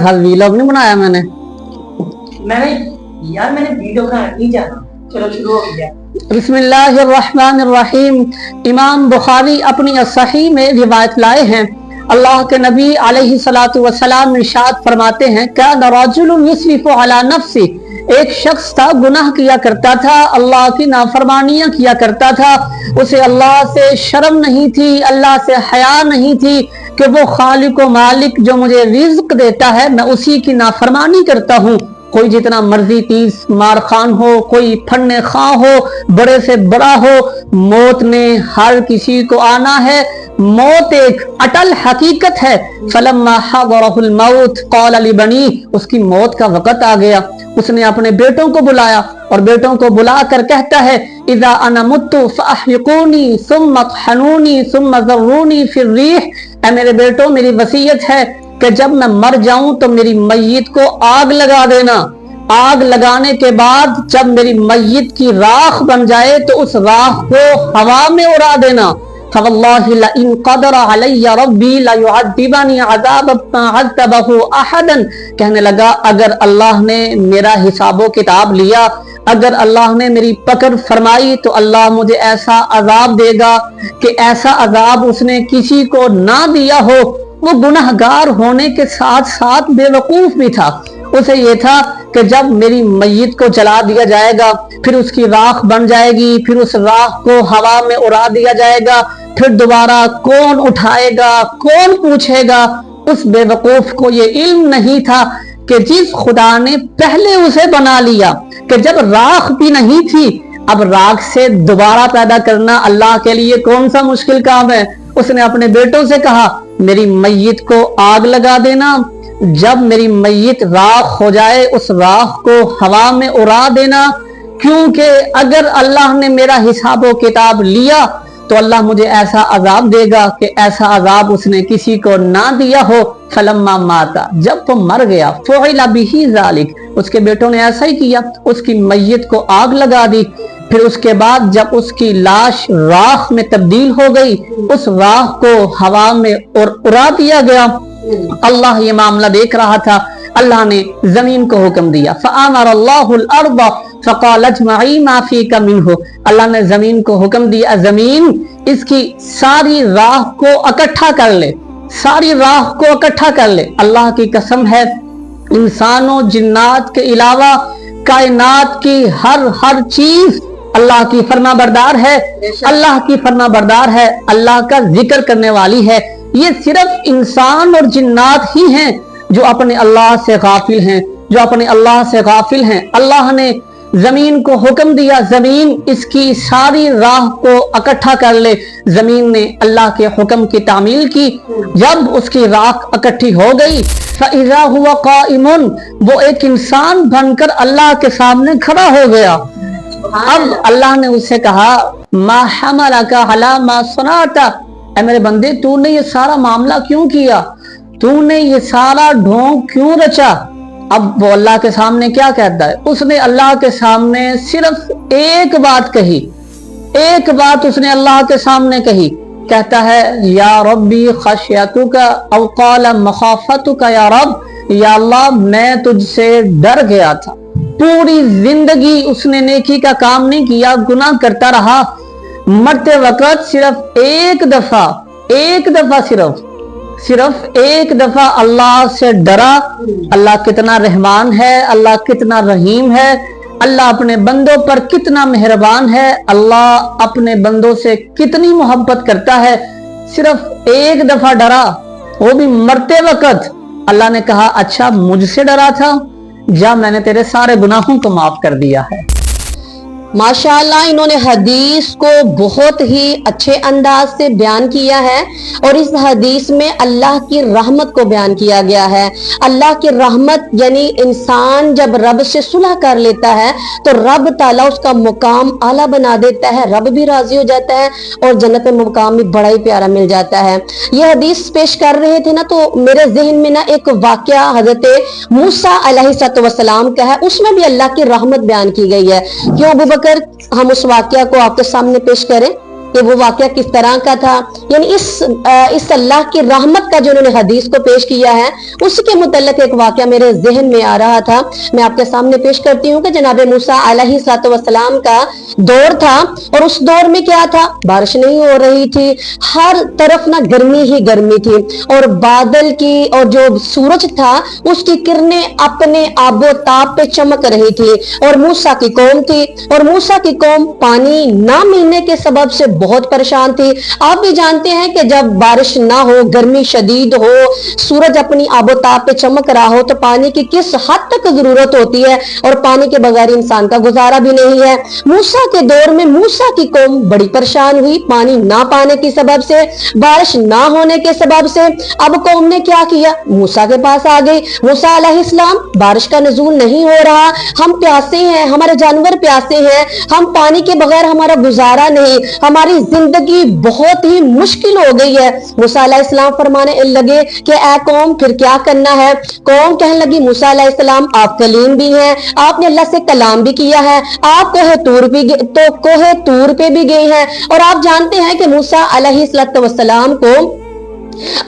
ख्याल वीलॉग नहीं बनाया मैंने मैंने वीडियो बनाना नहीं चाहता। चलो शुरू हो गया। बिस्मिल्लाहिर्रहमानिर्रहीम। इमाम बुखारी अपनी सही में रिवायत लाए हैं, अल्लाह के नबी अलैहिस्सलातु वस्सलाम इरशाद फरमाते हैं, कान रजुलुन युस्रिफु अला नफ्सी, एक शख्स था गुनाह किया करता था, अल्लाह की नाफरमानियां किया करता था, उसे अल्लाह से शर्म नहीं थी, अल्लाह से हया नहीं थी कि वो खालिक व मालिक जो मुझे रिज्क देता है मैं उसी की नाफरमानी करता हूँ। कोई जितना मर्जी तीस मार खान हो, कोई फन्ने खां हो, बड़े से बड़ा हो, मौत ने हर किसी को आना है। मौत एक अटल हकीकत है। फलम्मा हज़रहुल मौत क़ाल लिबनी, उसकी मौत का वक़्त आ गया, उसने अपने बेटों को बुलाया और बेटों को बुलाकर कहता है, इज़ा अना मुत्तु फ़अहरिक़ूनी सुम्मा तहनूनी सुम्मा ज़र्रूनी फ़िर रीह, ऐ मेरे बेटों मेरी वसीयत है कि जब मैं मर जाऊं तो मेरी मैयत को आग लगा देना, आग लगाने के बाद जब मेरी मैयत की राख बन जाए तो उस राख को हवा में उड़ा देना। फवल्लाहि लइन क़दर अलैया रब्बी लयुअद्दिबनी अज़ाबन मा अज़्ज़बहु अहदन, कहने लगा अगर अल्लाह ने मेरा हिसाबो किताब लिया, अगर अल्लाह ने मेरी पकड़ फरमाई तो अल्लाह मुझे ऐसा अजाब देगा कि ऐसा अजाब उसने किसी को ना दिया हो। वो गुनहगार होने के साथ साथ बेवकूफ भी था। उसे ये था कि जब मेरी मैयत को जला दिया जाएगा, फिर उसकी राख बन जाएगी, फिर उस राख को हवा में उड़ा दिया जाएगा, फिर दोबारा कौन उठाएगा, कौन पूछेगा। उस बेवकूफ को ये इल्म नहीं था कि जिस खुदा ने पहले उसे बना लिया कि जब राख भी नहीं थी, अब राख से दोबारा पैदा करना अल्लाह के लिए कौन सा मुश्किल काम है। उसने अपने बेटों से कहा, मेरी मैयत को आग लगा देना, जब मेरी मैयत राख हो जाए उस राख को हवा में उड़ा देना, क्योंकि अगर अल्लाह ने मेरा हिसाबो किताब लिया तो अल्लाह मुझे ऐसा अजाब देगा कि ऐसा अजाब उसने किसी को ना दिया हो। फलम्मा माता, जब वो मर गया, फ़ुइला बिही ज़ालिक, उसके बेटों ने ऐसा ही किया, उसकी मैयत को आग लगा दी। फिर उसके बाद जब उसकी लाश राख में तब्दील हो गई, उस राख को हवा में उड़ा दिया गया। अल्लाह ये मामला देख रहा था। अल्लाह ने जमीन को हुक्म दिया, फ़अमरल्लाहुल अर्द फ़क़ाल इज्मई मा फ़ीका मिन्हु, अल्लाह ने जमीन को हुक्म दिया, जमीन इसकी सारी राख को इकट्ठा कर ले, सारी राख को इकट्ठा कर ले। अल्लाह की कसम है, इंसानों जिन्नात के अलावा कायनात की हर चीज अल्लाह की फरमाबरदार है, अल्लाह की फरमाबरदार है, अल्लाह का जिक्र करने वाली है। ये सिर्फ इंसान और जिन्नात ही हैं जो अपने अल्लाह से गाफिल हैं, जो अपने अल्लाह से गाफिल हैं। अल्लाह ने जमीन को हुक्म दिया, जमीन इसकी सारी राह को इकट्ठा कर ले। जमीन ने अल्लाह के हुक्म की तामील की। जब उसकी राख इकट्ठी हो गई, फ़इज़ा हुवा क़ाइमुन, वो एक इंसान बनकर अल्लाह के सामने खड़ा हो गया। अब अल्लाह ने उससे कहा, मा हमलका अला मा सनाता, ऐ मेरे बंदे तूने ये सारा मामला क्यों किया, तूने ये सारा ढोंग क्यों रचा। अब वो अल्लाह के सामने क्या कहता है, उसने अल्लाह के सामने सिर्फ एक बात कही, एक बात उसने अल्लाह के सामने कही। कहता है, या रब्बी खशियतुका औ क़ाल मखाफतुका या रब, या अल्लाह मैं तुझसे डर गया था। पूरी जिंदगी उसने नेकी का काम नहीं किया, गुनाह करता रहा। मरते वक्त सिर्फ एक दफा सिर्फ एक दफा अल्लाह से डरा। अल्लाह कितना रहमान है, अल्लाह कितना रहीम है, अल्लाह अपने बंदों पर कितना मेहरबान है, अल्लाह अपने बंदों से कितनी मोहब्बत करता है। सिर्फ एक दफा डरा, वो भी मरते वक्त। अल्लाह ने कहा, अच्छा मुझसे डरा था, जा मैंने तेरे सारे गुनाहों को माफ कर दिया है। माशाअल्लाह, इन्होंने हदीस को बहुत ही अच्छे अंदाज से बयान किया है और इस हदीस में अल्लाह की रहमत को बयान किया गया है। अल्लाह की रहमत यानी इंसान जब रब से सुलह कर लेता है तो रब ताला उसका मुकाम आला बना देता है, रब भी राजी हो जाता है और जन्नत में मुकाम भी बड़ा ही प्यारा मिल जाता है। ये हदीस पेश कर रहे थे ना, तो मेरे जहन में ना एक वाकया हजरत मूसा अलैहिस्सलाम का है, उसमें भी अल्लाह की रहमत बयान की गई है। क्यों अबू बकर, हम उस वाकया को आपके सामने पेश करें। کہ وہ واقعہ کس طرح کا تھا. یعنی اس اللہ کی رحمت کا جو انہوں نے حدیث کو پیش کیا ہے اس کے متعلق ایک واقعہ میرے ذہن میں آ رہا تھا. میں آپ کے سامنے پیش کرتی ہوں کہ جناب موسیٰ علیہ السلام کا دور تھا اور اس دور میں کیا تھا, بارش نہیں ہو رہی تھی, ہر طرف نہ گرمی ہی گرمی تھی اور بادل کی اور جو سورج تھا اس کی کرنیں اپنے آب و تاب پہ چمک رہی تھی اور موسیٰ کی قوم تھی اور موسیٰ کی قوم پانی نہ ملنے کے سبب سے بہت پریشان تھی. آپ بھی جانتے ہیں کہ جب بارش نہ ہو, گرمی شدید ہو, سورج اپنی آب و تاب پہ چمک رہا ہو تو پانی کی کس حد تک ضرورت ہوتی ہے اور پانی کے بغیر انسان کا گزارا بھی نہیں ہے. موسیٰ کے دور میں موسیٰ کی قوم بڑی پریشان ہوئی پانی نہ پانے کی سبب سے, بارش نہ ہونے کے سبب سے. اب قوم نے کیا کیا, موسیٰ کے پاس آ گئی. موسیٰ علیہ السلام, بارش کا نزول نہیں ہو رہا, ہم پیاسے ہیں, ہمارے جانور پیاسے ہیں, ہم پانی کے بغیر ہمارا گزارا نہیں, ہماری زندگی بہت ہی مشکل ہو گئی ہے. موسیٰ علیہ السلام فرمانے لگے کہ اے قوم پھر کیا کرنا ہے. قوم کہنے لگی موسیٰ علیہ السلام آپ کلیم بھی ہیں, آپ نے اللہ سے کلام بھی کیا ہے, آپ کوہ طور پہ بھی گئے ہیں اور آپ جانتے ہیں کہ موسیٰ علیہ السلام کو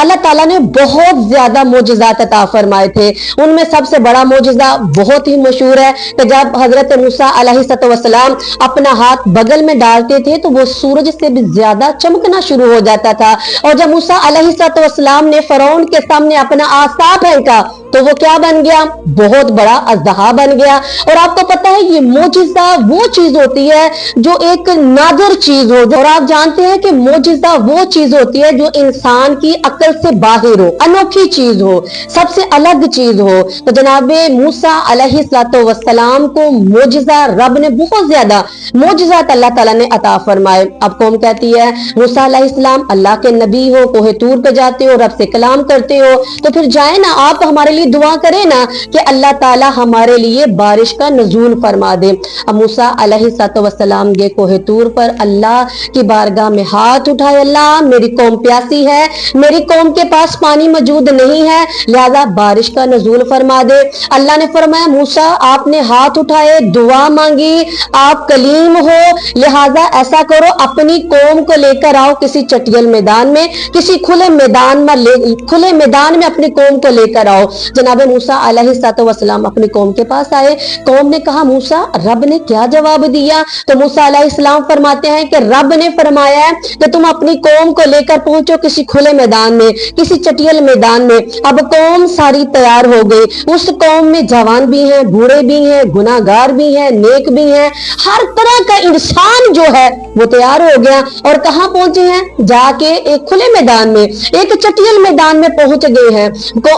اللہ تعالیٰ نے بہت زیادہ معجزات عطا فرمائے تھے. ان میں سب سے بڑا معجزہ بہت ہی مشہور ہے کہ جب حضرت موسیٰ علیہ السلام اپنا ہاتھ بغل میں ڈالتے تھے تو وہ سورج سے بھی زیادہ چمکنا شروع ہو جاتا تھا. اور جب موسیٰ علیہ السلام نے فرعون کے سامنے اپنا عصا پھینکا تو وہ کیا بن گیا, بہت بڑا اژدہا بن گیا. اور آپ کو پتا ہے یہ معجزہ وہ چیز ہوتی ہے جو ایک نادر چیز ہو, اور آپ جانتے ہیں کہ معجزہ وہ چیز ہوتی ہے جو انسان کی عقل سے باہر ہو, انوکھی چیز ہو, سب سے الگ چیز ہو. تو جناب موسیٰ علیہ السلام کو معجزہ رب نے بہت زیادہ معجزات اللہ تعالیٰ نے عطا فرمائے. اب قوم کہتی ہے موسیٰ علیہ السلام اللہ کے نبی ہو, کوہ طور پہ جاتے ہو, رب سے کلام کرتے ہو, تو پھر جائیں نا آپ ہمارے لیے دعا کریں نا کہ اللہ تعالیٰ ہمارے لیے بارش کا نزول فرما دے. اب موسیٰ علیہ السلام گئے کوہ طور پر, اللہ کی بارگاہ میں ہاتھ اٹھائے, اللہ میری قوم پیاسی ہے, میری قوم کے پاس پانی موجود نہیں ہے, لہذا بارش کا نزول فرما دے. اللہ نے فرمایا موسیٰ آپ نے ہاتھ اٹھائے, دعا مانگی, آپ کلیم ہو, لہذا ایسا کرو اپنی قوم کو لے کر آؤ کسی چٹیل میدان میں, کسی کھلے میدان میں اپنی قوم کو لے کر آؤ. جناب موسیٰ علیہ السلام اپنی قوم کے پاس آئے. قوم نے کہا موسیٰ رب نے کیا جواب دیا؟ تو موسیٰ علیہ السلام فرماتے ہیں کہ رب نے فرمایا ہے کہ تم اپنی قوم کو لے کر پہنچو کسی کھلے میدان میں, کسی چٹیل میدان میں. اب قوم ساری تیار ہو گئی. اس قوم میں جوان بھی ہیں, بوڑھے بھی ہیں, گناہگار بھی ہیں, نیک بھی ہیں, ہر طرح کا انسان جو ہے وہ تیار ہو گیا. اور کہاں پہنچے ہیں؟ جا کے ایک کھلے میدان میں, ایک چٹیل میدان میں پہنچ گئے ہیں.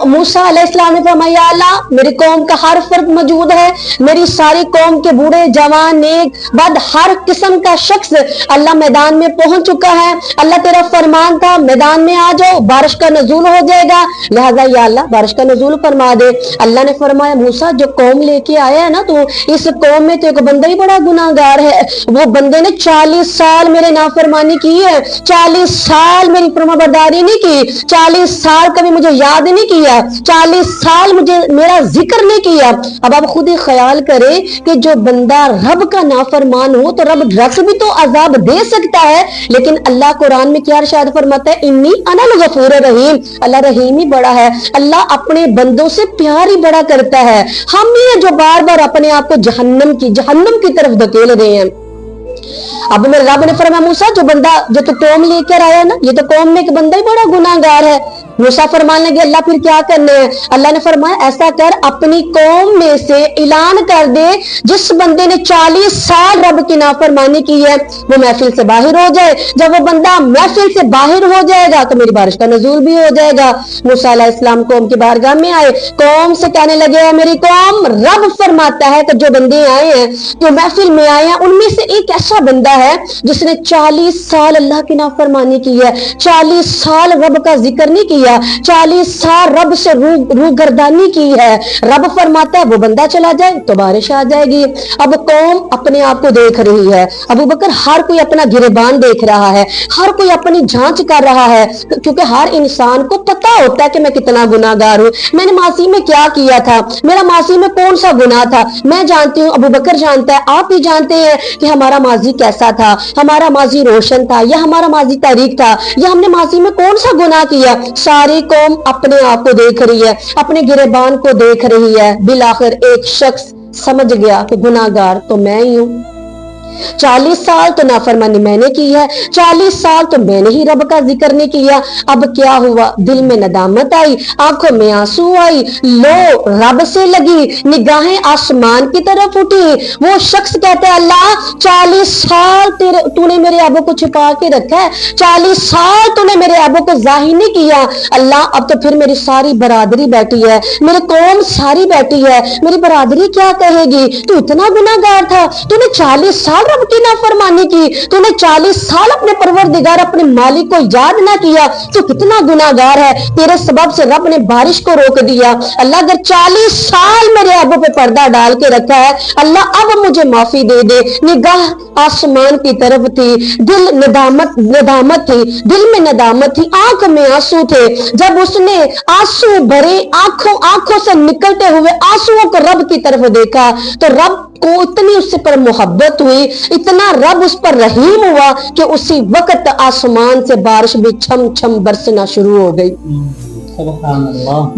موسیٰ علیہ السلام نے فرمایا اللہ میری قوم کا ہر فرد موجود ہے, میری ساری قوم کے بوڑھے جوان نیک بد ہر قسم کا شخص اللہ میدان میں پہنچ چکا ہے. اللہ تیرا فرمان تھا میدان میں آ جاؤ, بارش کا نزول ہو جائے گا, لہذا یا اللہ بارش کا نزول فرما دے. اللہ نے فرمایا موسیٰ جو قوم لے کے آیا ہے نا تو اس قوم میں تو ایک بندہ ہی بڑا گناہگار ہے, وہ بندے نے 40 سال میرے نافرمانی کی ہے, 40 سال میری فرمانبرداری نہیں کی, 40 سال کبھی مجھے یاد نہیں کیا, 40 سال مجھے میرا ذکر نہیں کیا. اب آپ خود ہی خیال کریں کہ جو بندہ رب کا نافرمان ہو تو رب رس بھی تو عذاب دے سکتا ہے, لیکن اللہ قرآن میں کیا ارشاد فرماتا ہے انی انا الغفور الرحیم, اللہ رحیم ہی بڑا ہے, اللہ اپنے بندوں سے پیار ہی بڑا کرتا ہے. ہم ہی ہیں جو بار بار اپنے آپ کو جہنم کی طرف دھکیل رہے ہیں. اب میں رب نے فرمایا موسیٰ جو بندہ جو تو قوم لے کر آیا نا یہ تو قوم میں ایک بندہ ہی بڑا گناہگار ہے. موسیٰ فرمانے لگے اللہ پھر کیا کرنے ہیں؟ اللہ نے فرمایا ایسا کر اپنی قوم میں سے اعلان کر دے جس بندے نے 40 سال رب کی نافرمانی کی ہے وہ محفل سے باہر ہو جائے. جب وہ بندہ محفل سے باہر ہو جائے گا تو میری بارش کا نزول بھی ہو جائے گا. موسیٰ علیہ السلام قوم کی بارگاہ میں آئے, قوم سے کہنے لگے میری قوم رب فرماتا ہے کہ جو بندے آئے ہیں جو محفل میں آئے ہیں ان میں سے ایک ایسا بندہ ہے جس نے 40 سال اللہ کی نافرمانی کی ہے, 40 سال رب کا ذکر نہیں کیا, किया, 40 साल रब से रूगर्दानी की है। रब फरमाता है वो बंदा चला जाए तो बारिश आ जाएगी। अब कौम अपने आप को देख रही है, अबू बकर हर कोई अपना गिरेबान देख रहा है, हर कोई अपनी जांच कर रहा है, क्योंकि हर इंसान को पता होता है कि मैं कितना गुनाहगार हूं, मैंने मासी में क्या किया था, मेरा मासी में कौन सा गुनाह था। मैं जानती हूँ, अबू बकर जानता है, आप भी जानते हैं कि हमारा माजी कैसा था, हमारा माजी रोशन था या हमारा माजी तारीख था, या हमने माजी में कौन सा गुनाह किया। सारी कौम अपने आप को देख रही है, अपने गिरेबान को देख रही है। बिलाखिर एक शख्स समझ गया कि गुनाहगार तो मैं ही हूं। 40 साल तो नाफरमानी मैंने की है, 40 साल तो मैंने ही रब का जिक्र नहीं किया। अब क्या हुआ, दिल में नदामत आई, आंखों में आंसू आई, लो रब से लगी, निगाहें आसमान की तरफ उठी। वो शख्स कहता है अल्लाह 40 साल तूने मेरे अबू को छुपा के रखा है, 40 साल तूने मेरे अबू को जाहिर नहीं किया। अल्लाह अब तो फिर मेरी सारी बरादरी बैठी है, मेरी कौम सारी बैठी है, मेरी बरादरी क्या कहेगी, तू इतना गुनाहगार था, तूने 40 साल रब की नाफरमानी की, तूने 40 साल अपने परवरदिगार अपने मालिक को याद ना किया, तू कितना गुनाहगार है, तेरे सबब से रब ने बारिश को रोक दिया। अल्लाह अगर 40 साल मेरे अबू पे पर्दा डाल के रखा है, अल्लाह अब मुझे माफी दे दे। निगाह आसमान की तरफ थी, दिल नदामत थी, दिल में नदामत थी, आंख में आंसू थे। जब उसने आंसू भरे आंखों से निकलते हुए आंसुओं को रब की तरफ देखा तो रब को इतनी उससे पर मोहब्बत हुई, इतना रब उस पर रहीम हुआ कि उसी वक्त आसमान से बारिश भी छम छम बरसना शुरू हो गई।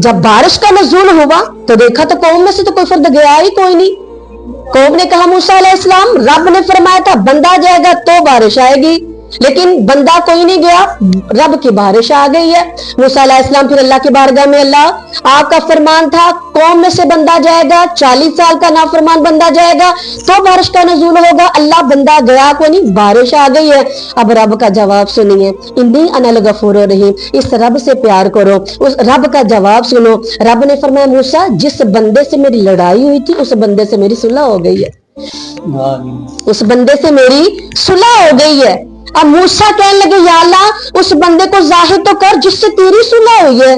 जब बारिश का नज़ूल हुआ तो देखा तो कौम में से तो कोई फर्द गया ही कोई नहीं। कौम ने कहा मूसा अलैहिस्सलाम, रब ने फरमाया था बंदा जाएगा तो बारिश आएगी, लेकिन बंदा कोई नहीं गया, रब की बारिश आ गई है। मूसा अलैहिस्सलाम फिर अल्लाह की बारगाह में, अल्लाह आपका फरमान था कौम में से बंदा जाएगा, 40 साल का नाफरमान बंदा जाएगा तो बारिश का नज़ूल होगा। अल्लाह बंदा गया को नहीं, बारिश आ गई है। अब रब का जवाब सुनिए, इन्नी अनल गफूरुर रहीम, इस रब से प्यार करो, उस रब का जवाब सुनो। रब ने फरमाया मूसा जिस बंदे से मेरी लड़ाई हुई थी उस बंदे से मेरी सुलह हो गई है, उस बंदे से मेरी सुलह हो गई है। अब मूसा कहने लगे या अल्लाह उस बंदे को जाहिर तो कर जिससे तेरी सुलह हुई है,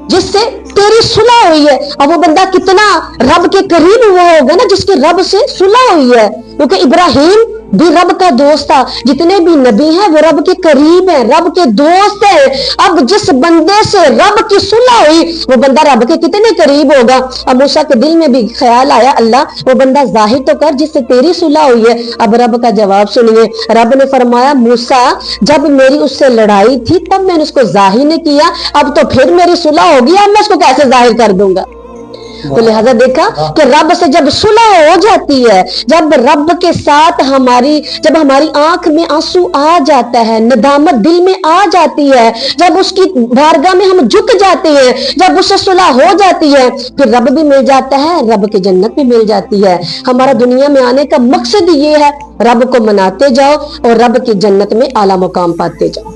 जिससे तेरी सुलह हुई है। अब वो बंदा कितना रब के करीब हुआ होगा ना जिसके रब से सुलह हुई है, क्योंकि इब्राहिम भी रब का दोस्त था, जितने भी नबी हैं वो रब के करीब हैं, रब के दोस्त हैं। अब जिस बंदे से रब की सुलह हुई वो बंदा रब के कितने करीब होगा। अब मूसा के दिल में भी ख्याल आया अल्लाह वो बंदा जाहिर तो कर जिससे तेरी सुलह हुई है। अब रब का जवाब सुनिए, रब ने फरमाया मूसा जब मेरी उससे लड़ाई थी तब मैंने उसको जाहिर नहीं किया, अब तो फिर मेरी सुलह होगी, अब मैं उसको कैसे जाहिर कर दूंगा। तो लिहाजा देखा कि रब से जब सुलह हो जाती है, जब रब के साथ जब हमारी आंख में आंसू आ जाता है, नदामत दिल में आ जाती है, जब उसकी बारगाह में हम झुक जाते हैं, जब उससे सुलह हो जाती है, फिर रब भी मिल जाता है, रब की जन्नत भी मिल जाती है। हमारा दुनिया में आने का मकसद ये है रब को मनाते जाओ और रब की जन्नत में आला मुकाम पाते जाओ।